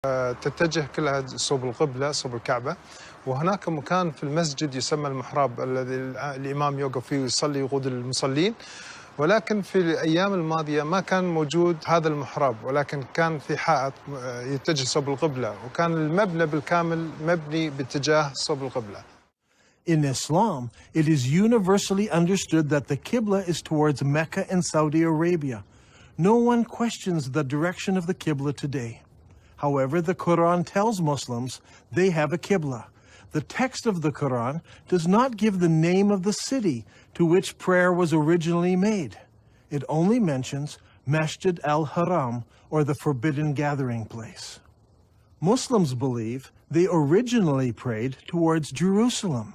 تتجه كلها صوب القبلة صوب الكعبة، وهناك مكان في المسجد يسمى المحراب الذي الإمام يوقف فيه ويصلي يقود المصلين. ولكن في الأيام الماضية ما كان موجود هذا المحراب، ولكن كان في حائط يتجه صوب القبلة، وكان المبنى بالكامل مبني باتجاه صوب القبلة. In Islam, it is universally understood that the Qibla is towards Mecca in Saudi Arabia. No one questions the direction of the Qibla today. However, the Quran tells Muslims they have a Qibla. The text of the Quran does not give the name of the city to which prayer was originally made. It only mentions Masjid al-Haram, or the forbidden gathering place. Muslims believe they originally prayed towards Jerusalem.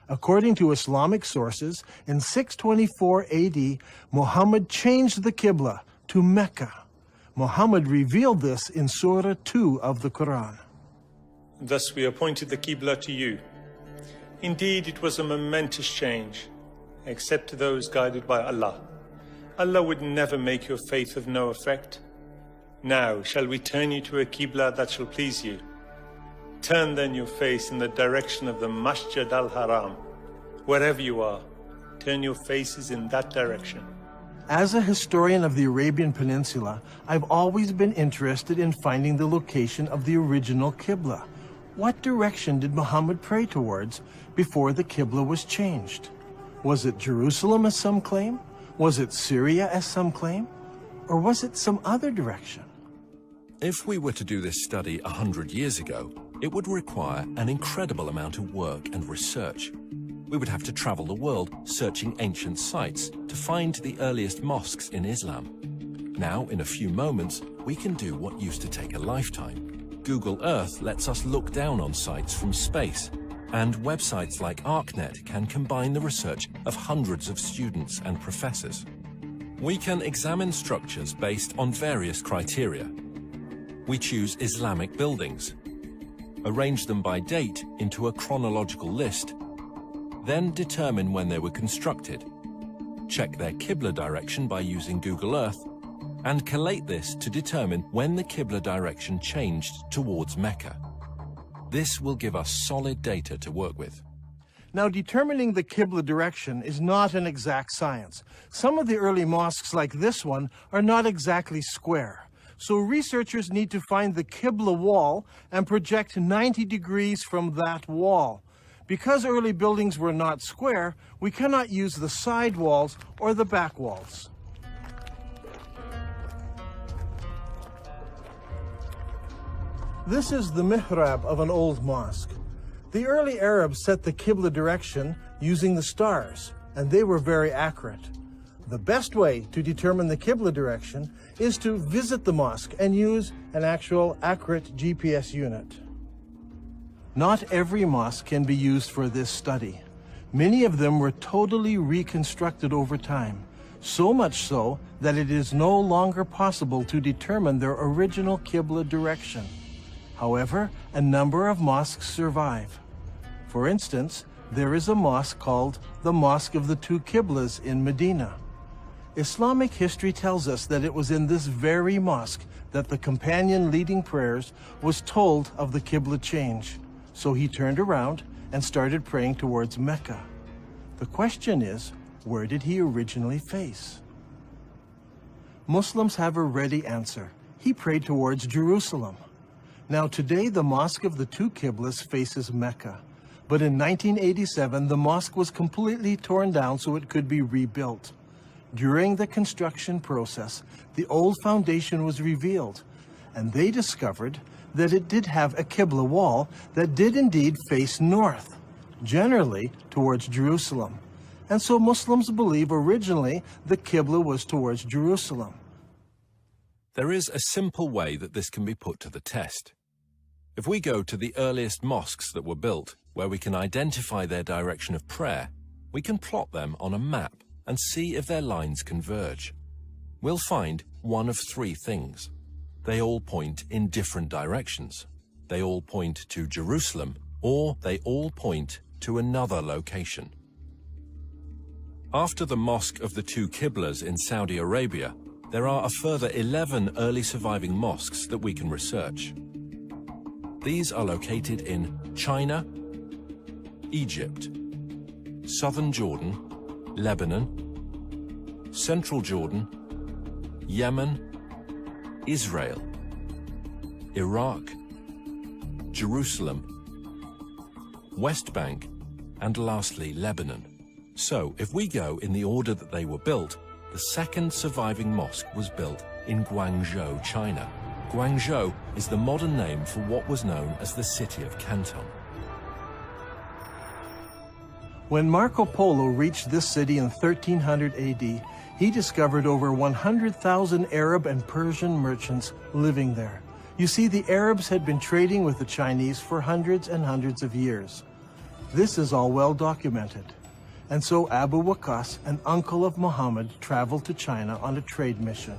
According to Islamic sources, in 624 AD, Muhammad changed the Qibla to Mecca. Muhammad revealed this in Surah 2 of the Quran. Thus we appointed the Qibla to you. Indeed, it was a momentous change, except to those guided by Allah. Allah would never make your faith of no effect. Now, shall we turn you to a Qibla that shall please you? Turn then your face in the direction of the Masjid al-Haram. Wherever you are, turn your faces in that direction. As a historian of the Arabian Peninsula, I've always been interested in finding the location of the original Qibla. What direction did Muhammad pray towards before the Qibla was changed? Was it Jerusalem, as some claim? Was it Syria, as some claim? Or was it some other direction? If we were to do this study 100 years ago, it would require an incredible amount of work and research. We would have to travel the world searching ancient sites to find the earliest mosques in Islam. Now, in a few moments, we can do what used to take a lifetime. Google Earth lets us look down on sites from space, and websites like ArcNet can combine the research of hundreds of students and professors. We can examine structures based on various criteria. We choose Islamic buildings, arrange them by date into a chronological list, then determine when they were constructed, check their Qibla direction by using Google Earth, and collate this to determine when the Qibla direction changed towards Mecca. This will give us solid data to work with. Now, determining the Qibla direction is not an exact science. Some of the early mosques, like this one, are not exactly square. So researchers need to find the Qibla wall and project 90 degrees from that wall. Because early buildings were not square, we cannot use the side walls or the back walls. This is the mihrab of an old mosque. The early Arabs set the Qibla direction using the stars, and they were very accurate. The best way to determine the Qibla direction is to visit the mosque and use an actual accurate GPS unit. Not every mosque can be used for this study. Many of them were totally reconstructed over time, so much so that it is no longer possible to determine their original Qibla direction. However, a number of mosques survive. For instance, there is a mosque called the Mosque of the Two Qiblas in Medina. Islamic history tells us that it was in this very mosque that the companion leading prayers was told of the Qibla change. So he turned around and started praying towards Mecca. The question is, where did he originally face? Muslims have a ready answer. He prayed towards Jerusalem. Now today the Mosque of the Two Qiblas faces Mecca. But in 1987 the mosque was completely torn down so it could be rebuilt. During the construction process, the old foundation was revealed, and they discovered that it did have a Qibla wall that did indeed face north, generally towards Jerusalem. And so Muslims believe originally the Qibla was towards Jerusalem. There is a simple way that this can be put to the test. If we go to the earliest mosques that were built, where we can identify their direction of prayer, we can plot them on a map and see if their lines converge. We'll find one of three things. They all point in different directions. They all point to Jerusalem, or they all point to another location. After the Mosque of the Two Qiblas in Saudi Arabia, there are a further 11 early surviving mosques that we can research. These are located in China, Egypt, southern Jordan, Lebanon, central Jordan, Yemen, Israel, Iraq, Jerusalem, West Bank, and lastly Lebanon. So if we go in the order that they were built, the second surviving mosque was built in Guangzhou, China. Guangzhou is the modern name for what was known as the city of Canton. When Marco Polo reached this city in 1300 AD, he discovered over 100,000 Arab and Persian merchants living there. You see, the Arabs had been trading with the Chinese for hundreds and hundreds of years. This is all well documented. And so Abu Waqas, an uncle of Muhammad, traveled to China on a trade mission.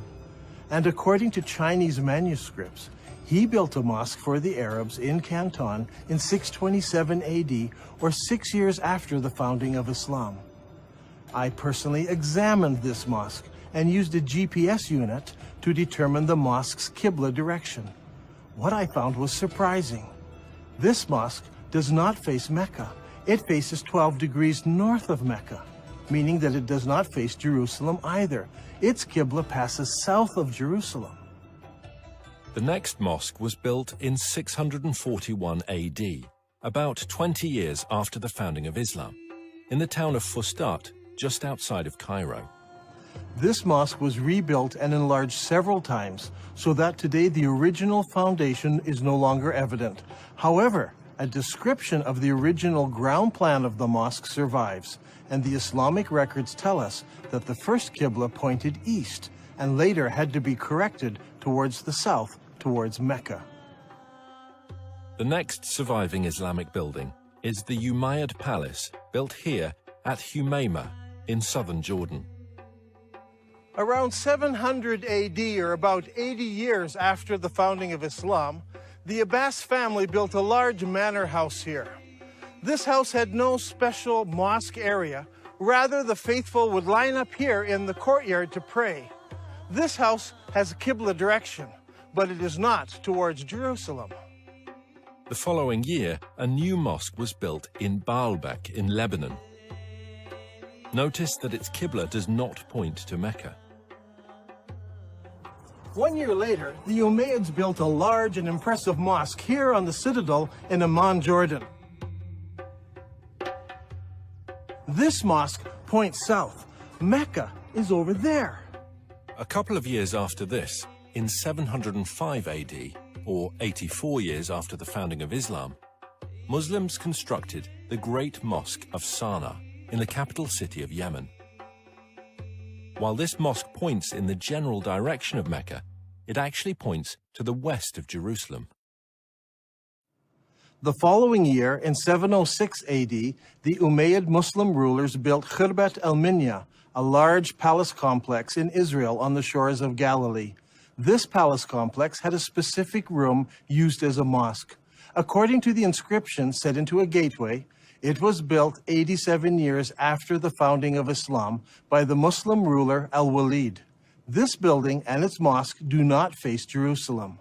And according to Chinese manuscripts, he built a mosque for the Arabs in Canton in 627 AD, or 6 years after the founding of Islam. I personally examined this mosque and used a GPS unit to determine the mosque's Qibla direction. What I found was surprising. This mosque does not face Mecca. It faces 12 degrees north of Mecca, meaning that it does not face Jerusalem either. Its Qibla passes south of Jerusalem. The next mosque was built in 641 AD, about 20 years after the founding of Islam, in the town of Fustat, just outside of Cairo. This mosque was rebuilt and enlarged several times, so that today the original foundation is no longer evident. However, a description of the original ground plan of the mosque survives, and the Islamic records tell us that the first Qibla pointed east and later had to be corrected towards the south, towards Mecca. The next surviving Islamic building is the Umayyad Palace, built here at Humayma in southern Jordan. Around 700 AD, or about 80 years after the founding of Islam, the Abbas family built a large manor house here. This house had no special mosque area. Rather, the faithful would line up here in the courtyard to pray. This house has a Qibla direction, but it is not towards Jerusalem. The following year, a new mosque was built in Baalbek in Lebanon. Notice that its Qibla does not point to Mecca. 1 year later, the Umayyads built a large and impressive mosque here on the citadel in Amman, Jordan. This mosque points south. Mecca is over there. A couple of years after this, in 705 AD, or 84 years after the founding of Islam, Muslims constructed the Great Mosque of Sana'a in the capital city of Yemen. While this mosque points in the general direction of Mecca, it actually points to the west of Jerusalem. The following year, in 706 AD, the Umayyad Muslim rulers built Khirbat al-Minya, a large palace complex in Israel on the shores of Galilee. This palace complex had a specific room used as a mosque. According to the inscription set into a gateway, it was built 87 years after the founding of Islam by the Muslim ruler Al-Walid. This building and its mosque do not face Jerusalem.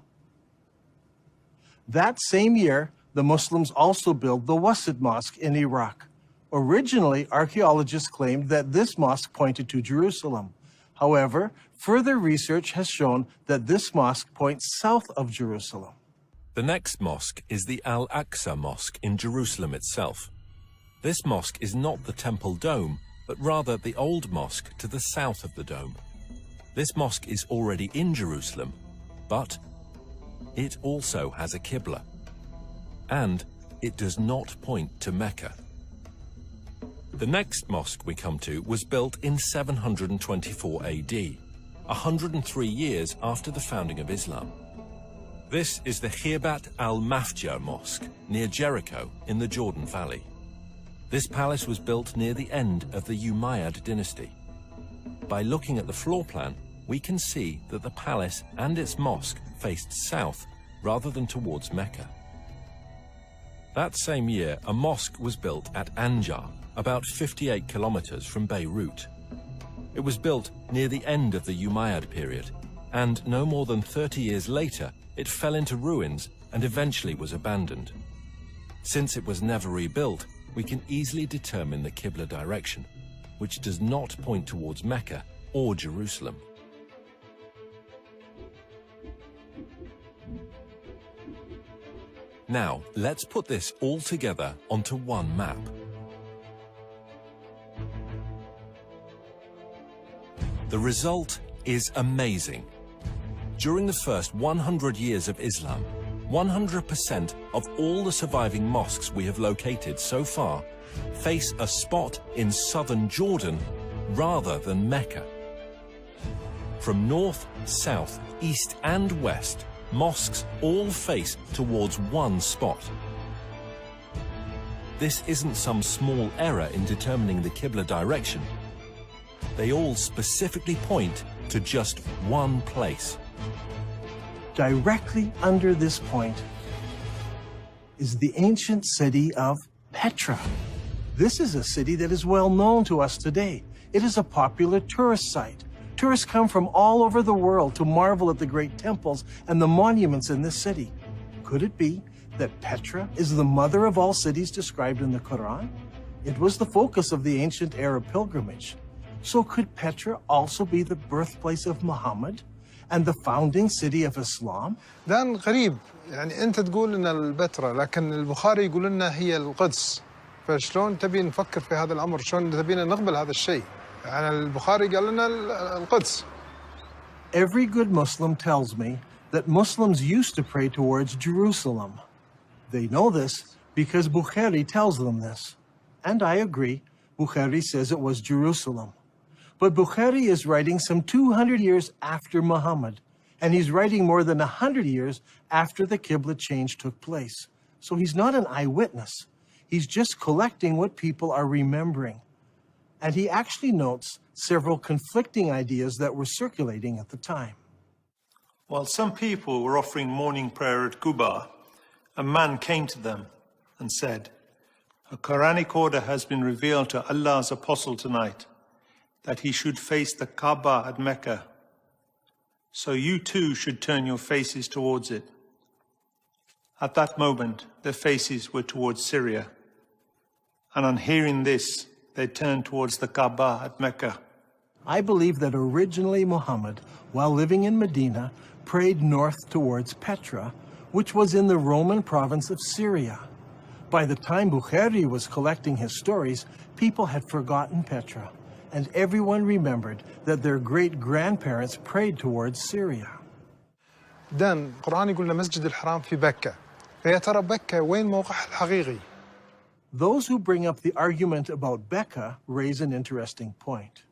That same year, the Muslims also built the Wasit Mosque in Iraq. Originally, archaeologists claimed that this mosque pointed to Jerusalem. However, further research has shown that this mosque points south of Jerusalem. The next mosque is the Al-Aqsa Mosque in Jerusalem itself. This mosque is not the temple dome, but rather the old mosque to the south of the dome. This mosque is already in Jerusalem, but it also has a Qibla, and it does not point to Mecca. The next mosque we come to was built in 724 AD, 103 years after the founding of Islam. This is the Khirbat al-Mafja Mosque near Jericho in the Jordan Valley. This palace was built near the end of the Umayyad dynasty. By looking at the floor plan, we can see that the palace and its mosque faced south rather than towards Mecca. That same year, a mosque was built at Anjar, about 58 kilometers from Beirut. It was built near the end of the Umayyad period, and no more than 30 years later, it fell into ruins and eventually was abandoned. Since it was never rebuilt, we can easily determine the Qibla direction, which does not point towards Mecca or Jerusalem. Now, let's put this all together onto one map. The result is amazing. During the first 100 years of Islam, 100% of all the surviving mosques we have located so far face a spot in southern Jordan rather than Mecca. From north, south, east and west, mosques all face towards one spot. This isn't some small error in determining the Qibla direction. They all specifically point to just one place. Directly under this point is the ancient city of Petra. This is a city that is well known to us today. It is a popular tourist site. Tourists come from all over the world to marvel at the great temples and the monuments in this city. Could it be that Petra is the mother of all cities described in the Quran? It was the focus of the ancient Arab pilgrimage. So could Petra also be the birthplace of Muhammad and the founding city of Islam? دان غريب، يعني أنت تقول إن البتراء لكن البخاري يقول لنا هي القدس، فشلون تبي نفكر في هذا الأمر؟ شلون تبينا نقبل هذا الشيء؟ يعني البخاري قال لنا القدس. Every good Muslim tells me that Muslims used to pray towards Jerusalem. They know this because Bukhari tells them this. And I agree, Bukhari says it was Jerusalem. But Bukhari is writing some 200 years after Muhammad, and he's writing more than 100 years after the Qibla change took place. So he's not an eyewitness. He's just collecting what people are remembering. And he actually notes several conflicting ideas that were circulating at the time. While some people were offering morning prayer at Quba, a man came to them and said, "A Quranic order has been revealed to Allah's apostle tonight, that he should face the Kaaba at Mecca. So you too should turn your faces towards it." At that moment, their faces were towards Syria. And on hearing this, they turned towards the Kaaba at Mecca. I believe that originally Muhammad, while living in Medina, prayed north towards Petra, which was in the Roman province of Syria. By the time Bukhari was collecting his stories, people had forgotten Petra, and everyone remembered that their great-grandparents prayed towards Syria. دان القرآن يقول لنا مسجد الحرام في بكة، فيا ترى بكة وين موقعها الحقيقي؟ Those who bring up the argument about Becca raise an interesting point.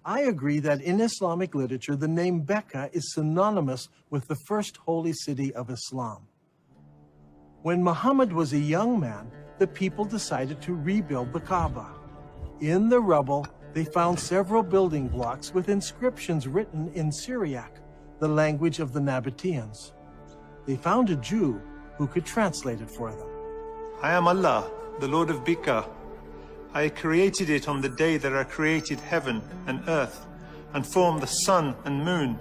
I agree that in Islamic literature, the name Becca is synonymous with the first holy city of Islam. When Muhammad was a young man, the people decided to rebuild the Kaaba. In the rubble, they found several building blocks with inscriptions written in Syriac, the language of the Nabateans. They found a Jew who could translate it for them. "I am Allah, the Lord of Becca. I created it on the day that I created heaven and earth, and formed the sun and moon,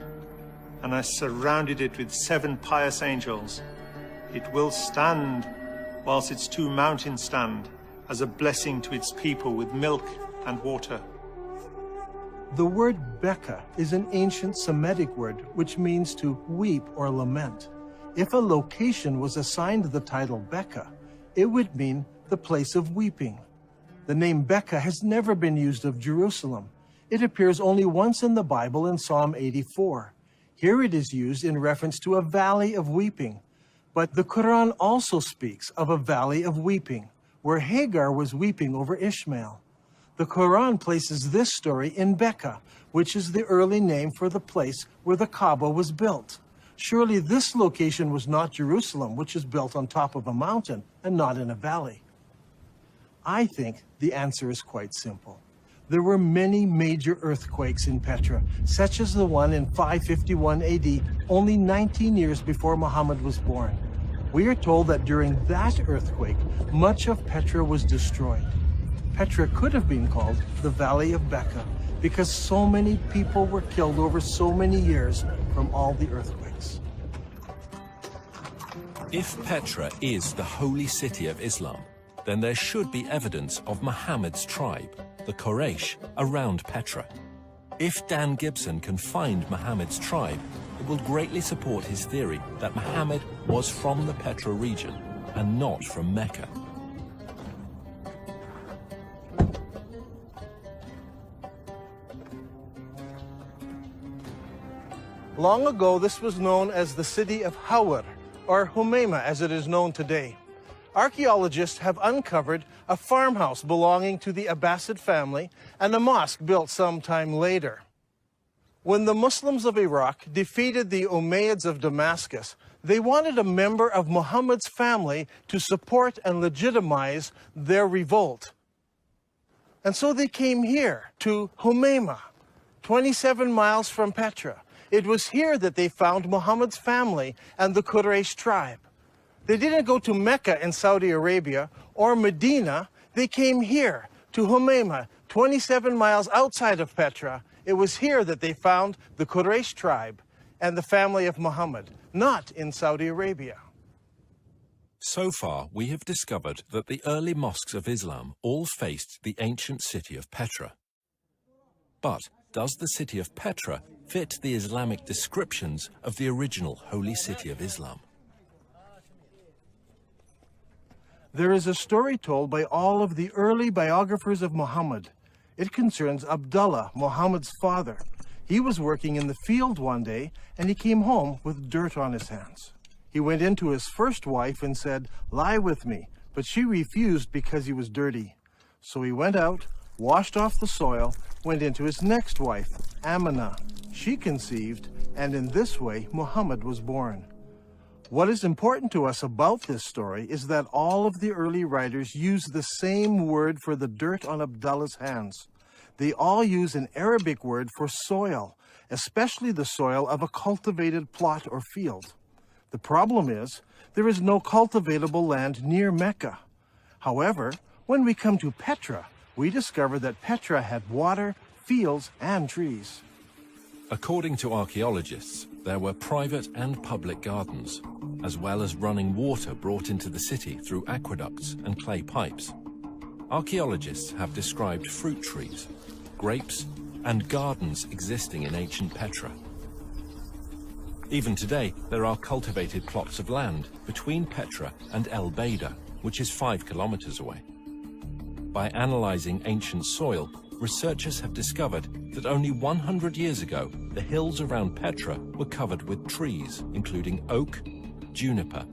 and I surrounded it with 7 pious angels. It will stand whilst its 2 mountains stand, as a blessing to its people with milk and water." The word Becca is an ancient Semitic word which means to weep or lament. If a location was assigned the title Becca, it would mean the place of weeping. The name Becca has never been used of Jerusalem. It appears only once in the Bible in Psalm 84. Here it is used in reference to a valley of weeping. But the Quran also speaks of a valley of weeping, where Hagar was weeping over Ishmael. The Quran places this story in Becca, which is the early name for the place where the Kaaba was built. Surely this location was not Jerusalem, which is built on top of a mountain and not in a valley. I think the answer is quite simple. There were many major earthquakes in Petra, such as the one in 551 AD, only 19 years before Muhammad was born. We are told that during that earthquake, much of Petra was destroyed. Petra could have been called the Valley of Becca because so many people were killed over so many years from all the earthquakes. If Petra is the holy city of Islam, then there should be evidence of Muhammad's tribe, the Quraysh, around Petra. If Dan Gibson can find Muhammad's tribe, it will greatly support his theory that Muhammad was from the Petra region and not from Mecca. Long ago, this was known as the city of Hawar, or Humayma as it is known today. Archaeologists have uncovered a farmhouse belonging to the Abbasid family and a mosque built some time later. When the Muslims of Iraq defeated the Umayyads of Damascus, they wanted a member of Muhammad's family to support and legitimize their revolt. And so they came here to Humayma, 27 miles from Petra. It was here that they found Muhammad's family and the Quraysh tribe. They didn't go to Mecca in Saudi Arabia or Medina. They came here to Humayma, 27 miles outside of Petra. It was here that they found the Quraysh tribe and the family of Muhammad, not in Saudi Arabia. So far, we have discovered that the early mosques of Islam all faced the ancient city of Petra. But does the city of Petra fit the Islamic descriptions of the original holy city of Islam? There is a story told by all of the early biographers of Muhammad. It concerns Abdullah, Muhammad's father. He was working in the field one day and he came home with dirt on his hands. He went in to his first wife and said, "Lie with me," but she refused because he was dirty. So he went out, washed off the soil, went into his next wife, Amina. She conceived, and in this way, Muhammad was born. What is important to us about this story is that all of the early writers use the same word for the dirt on Abdullah's hands. They all use an Arabic word for soil, especially the soil of a cultivated plot or field. The problem is, there is no cultivatable land near Mecca. However, when we come to Petra, we discover that Petra had water, fields, and trees. According to archaeologists, there were private and public gardens, as well as running water brought into the city through aqueducts and clay pipes. Archaeologists have described fruit trees, grapes, and gardens existing in ancient Petra. Even today, there are cultivated plots of land between Petra and El Beida, which is 5 kilometers away. By analyzing ancient soil, researchers have discovered that only 100 years ago, the hills around Petra were covered with trees, including oak, juniper,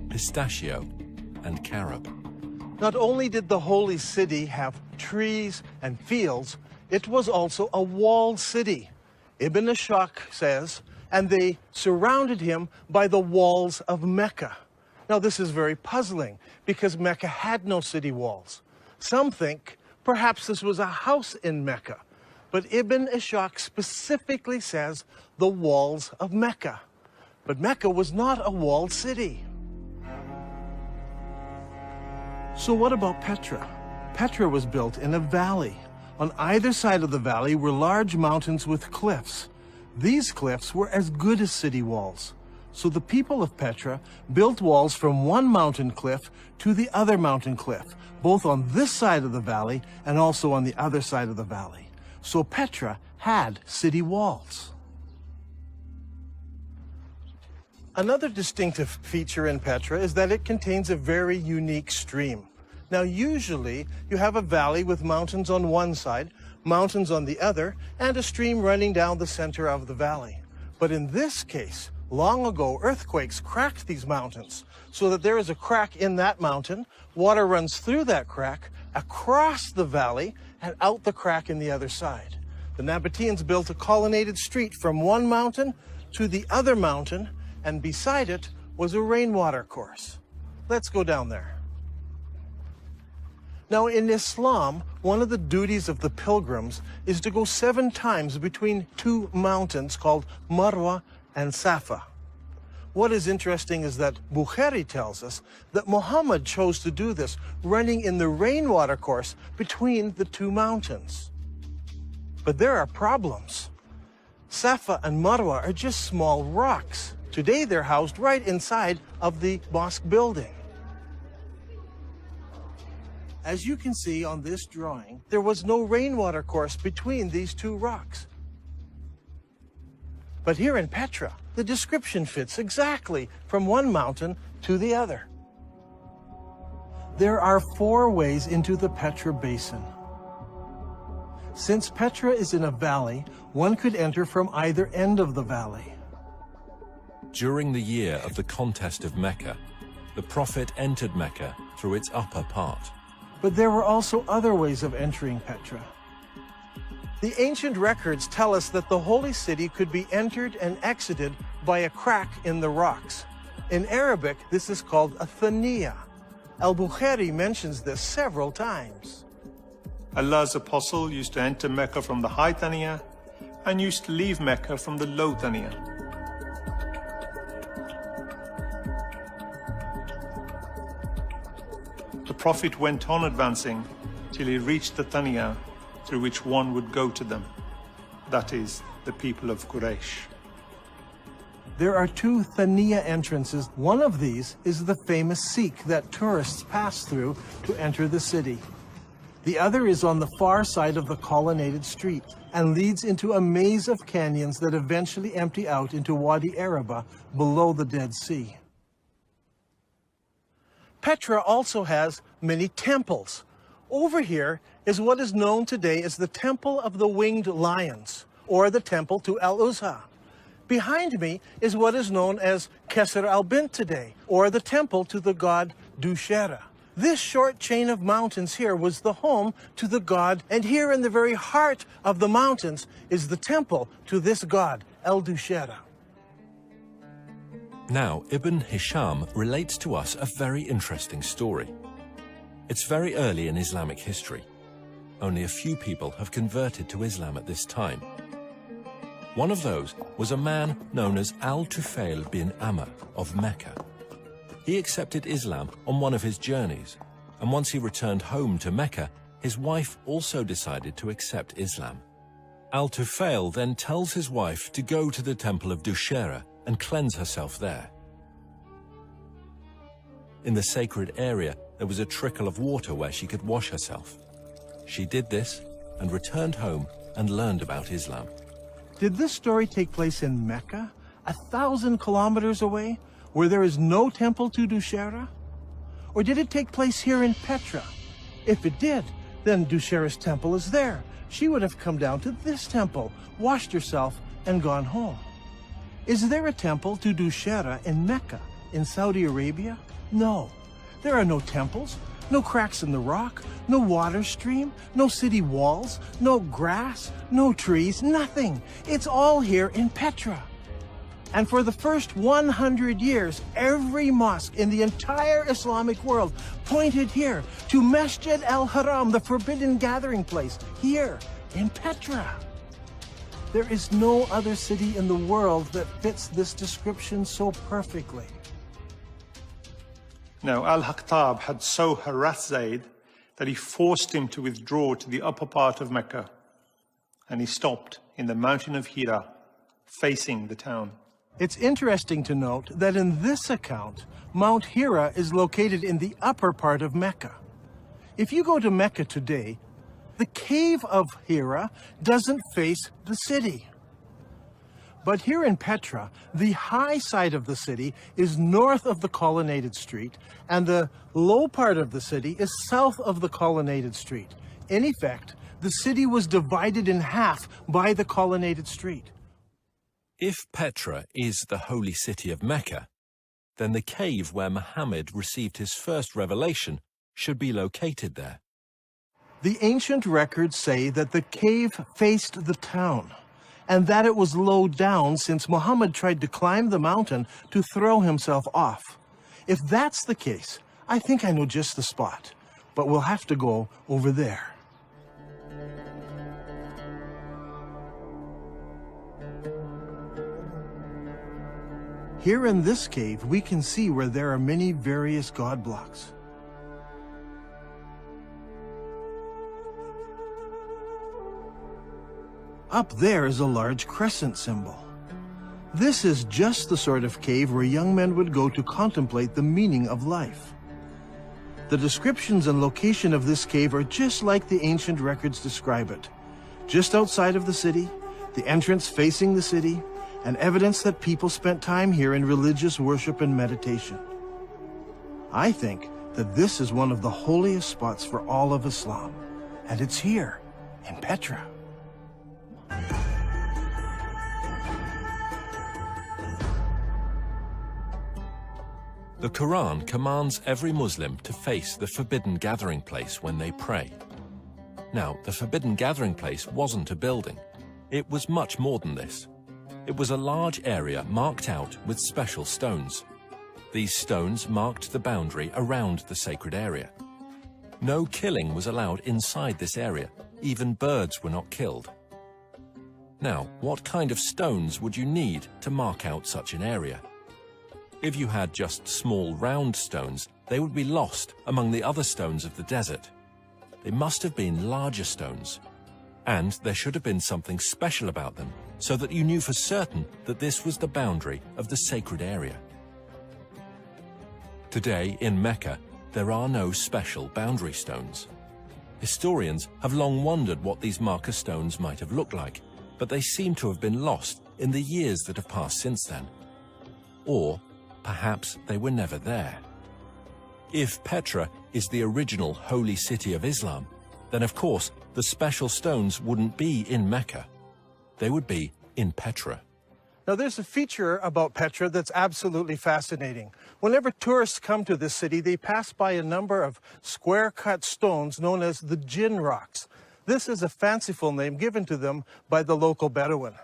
pistachio, and carob. Not only did the holy city have trees and fields, it was also a walled city. Ibn Ishaq says, and they surrounded him by the walls of Mecca. Now this is very puzzling because Mecca had no city walls. Some think perhaps this was a house in Mecca, but Ibn Ishaq specifically says the walls of Mecca. But Mecca was not a walled city. So what about Petra? Petra was built in a valley. On either side of the valley were large mountains with cliffs. These cliffs were as good as city walls. So the people of Petra built walls from one mountain cliff to the other mountain cliff, both on this side of the valley and also on the other side of the valley. So Petra had city walls. Another distinctive feature in Petra is that it contains a very unique stream. Now, usually you have a valley with mountains on one side, mountains on the other, and a stream running down the center of the valley. But in this case, long ago, earthquakes cracked these mountains so that there is a crack in that mountain, water runs through that crack, across the valley, and out the crack in the other side. The Nabateans built a colonnaded street from one mountain to the other mountain, and beside it was a rainwater course. Let's go down there. Now, in Islam, one of the duties of the pilgrims is to go 7 times between 2 mountains called Marwa and Safa. What is interesting is that Bukhari tells us that Muhammad chose to do this, running in the rainwater course between the 2 mountains. But there are problems. Safa and Marwa are just small rocks. Today they're housed right inside of the mosque building. As you can see on this drawing, there was no rainwater course between these two rocks. But here in Petra, the description fits exactly from one mountain to the other. There are 4 ways into the Petra Basin. Since Petra is in a valley, one could enter from either end of the valley. During the year of the contest of Mecca, the Prophet entered Mecca through its upper part. But there were also other ways of entering Petra. The ancient records tell us that the holy city could be entered and exited by a crack in the rocks. In Arabic, this is called a thaniya. Al-Bukhari mentions this several times. Allah's apostle used to enter Mecca from the high Thaniya and used to leave Mecca from the low Thaniya. The Prophet went on advancing till he reached the Thaniya through which one would go to them, that is, the people of Quraysh. There are 2 Thaniya entrances. One of these is the famous Sikh that tourists pass through to enter the city. The other is on the far side of the colonnaded street and leads into a maze of canyons that eventually empty out into Wadi Araba below the Dead Sea. Petra also has many temples. Over here is what is known today as the Temple of the Winged Lions, or the Temple to Al-Uzza. Behind me is what is known as Qasr al-Bint today, or the temple to the god Dushera. This short chain of mountains here was the home to the god, and here in the very heart of the mountains is the temple to this god, El-Dushera. Now, Ibn Hisham relates to us a very interesting story. It's very early in Islamic history. Only a few people have converted to Islam at this time. One of those was a man known as Al-Tufail bin Amr of Mecca. He accepted Islam on one of his journeys, and once he returned home to Mecca, his wife also decided to accept Islam. Al-Tufail then tells his wife to go to the temple of Dushera and cleanse herself there. In the sacred area, there was a trickle of water where she could wash herself. She did this and returned home and learned about Islam. Did this story take place in Mecca, 1,000 kilometers away, where there is no temple to Dushera? Or did it take place here in Petra? If it did, then Dushera's temple is there. She would have come down to this temple, washed herself, and gone home. Is there a temple to Dushera in Mecca, in Saudi Arabia? No. There are no temples, no cracks in the rock, no water stream, no city walls, no grass, no trees, nothing. It's all here in Petra. And for the first 100 years, every mosque in the entire Islamic world pointed here to Masjid al-Haram, the forbidden gathering place, here in Petra. There is no other city in the world that fits this description so perfectly. Now, Al-Haktab had so harassed Zayd that he forced him to withdraw to the upper part of Mecca, and he stopped in the mountain of Hira, facing the town. It's interesting to note that in this account, Mount Hira is located in the upper part of Mecca. If you go to Mecca today, the cave of Hira doesn't face the city. But here in Petra, the high side of the city is north of the colonnaded street, and the low part of the city is south of the colonnaded street. In effect, the city was divided in half by the colonnaded street. If Petra is the holy city of Mecca, then the cave where Muhammad received his first revelation should be located there. The ancient records say that the cave faced the town, and that it was low down since Muhammad tried to climb the mountain to throw himself off. If that's the case, I think I know just the spot, but we'll have to go over there. Here in this cave, we can see where there are many various god blocks. Up there is a large crescent symbol. This is just the sort of cave where young men would go to contemplate the meaning of life. The descriptions and location of this cave are just like the ancient records describe it. Just outside of the city, the entrance facing the city, and evidence that people spent time here in religious worship and meditation. I think that this is one of the holiest spots for all of Islam, and it's here, in Petra. The Quran commands every Muslim to face the forbidden gathering place when they pray. Now, the forbidden gathering place wasn't a building. It was much more than this. It was a large area marked out with special stones. These stones marked the boundary around the sacred area. No killing was allowed inside this area. Even birds were not killed. Now, what kind of stones would you need to mark out such an area? If you had just small round stones, they would be lost among the other stones of the desert. They must have been larger stones. And there should have been something special about them, so that you knew for certain that this was the boundary of the sacred area. Today, in Mecca, there are no special boundary stones. Historians have long wondered what these marker stones might have looked like, but they seem to have been lost in the years that have passed since then. Or perhaps they were never there. If Petra is the original holy city of Islam, then of course the special stones wouldn't be in Mecca. They would be in Petra. Now there's a feature about Petra that's absolutely fascinating. Whenever tourists come to this city, they pass by a number of square-cut stones known as the Jinn rocks. This is a fanciful name given to them by the local Bedouin.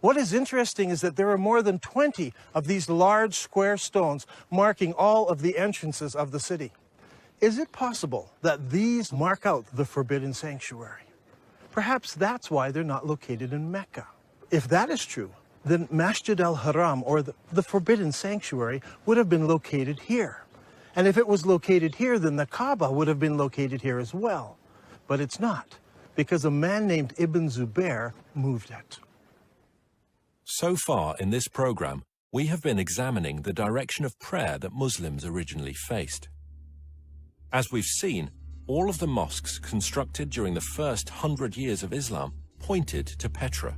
What is interesting is that there are more than 20 of these large square stones marking all of the entrances of the city. Is it possible that these mark out the forbidden sanctuary? Perhaps that's why they're not located in Mecca. If that is true, then Masjid al-Haram, or the forbidden sanctuary, would have been located here. And if it was located here, then the Kaaba would have been located here as well. But it's not, because a man named Ibn Zubair moved it. So far in this program, we have been examining the direction of prayer that Muslims originally faced. As we've seen, all of the mosques constructed during the first 100 years of Islam pointed to Petra.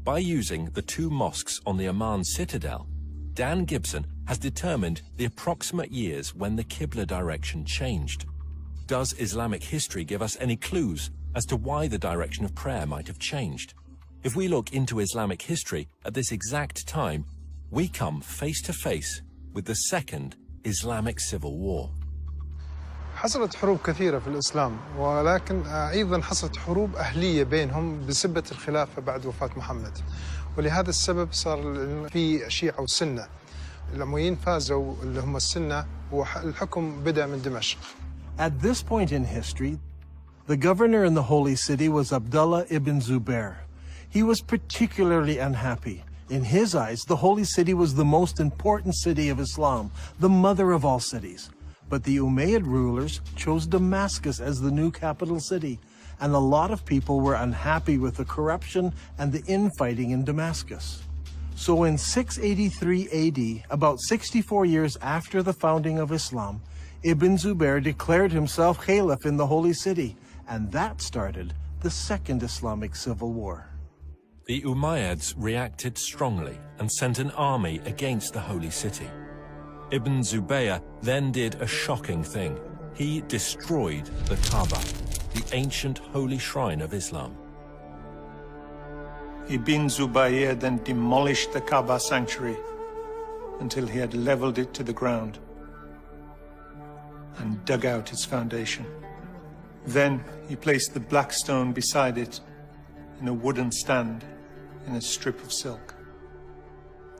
By using the two mosques on the Amman citadel, Dan Gibson has determined the approximate years when the Qibla direction changed. Does Islamic history give us any clues as to why the direction of prayer might have changed? If we look into Islamic history at this exact time, we come face to face with the Second Islamic Civil War. حصلت حروب كثيرة في الإسلام، ولكن أيضا حصلت حروب أهلية بينهم بسبة الخلافة بعد وفاة محمد، ولهذا السبب صار في شيعة وسنة. الأمويين فازوا اللي هم السنة، والحكم بدأ من دمشق. At this point in history, the governor in the holy city was Abdullah ibn Zubair. He was particularly unhappy. In his eyes, the holy city was the most important city of Islam, the mother of all cities. But the Umayyad rulers chose Damascus as the new capital city, and a lot of people were unhappy with the corruption and the infighting in Damascus. So in 683 AD, about 64 years after the founding of Islam, Ibn Zubair declared himself caliph in the holy city, and that started the Second Islamic Civil War. The Umayyads reacted strongly and sent an army against the holy city. Ibn Zubayr then did a shocking thing. He destroyed the Kaaba, the ancient holy shrine of Islam. Ibn Zubayr then demolished the Kaaba sanctuary until he had leveled it to the ground and dug out its foundation. Then he placed the black stone beside it in a wooden stand in a strip of silk.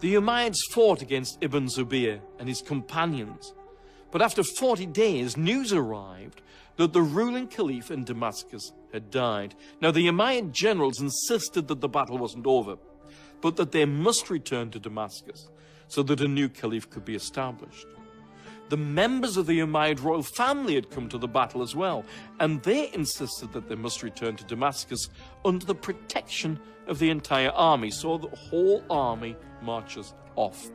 The Umayyads fought against Ibn Zubayr and his companions, but after 40 days, news arrived that the ruling caliph in Damascus had died. Now, the Umayyad generals insisted that the battle wasn't over, but that they must return to Damascus so that a new caliph could be established. the members of the Umayyad royal family had come to the battle as well, and they insisted that they must return to Damascus under the protection of the entire army. So the whole army marches off.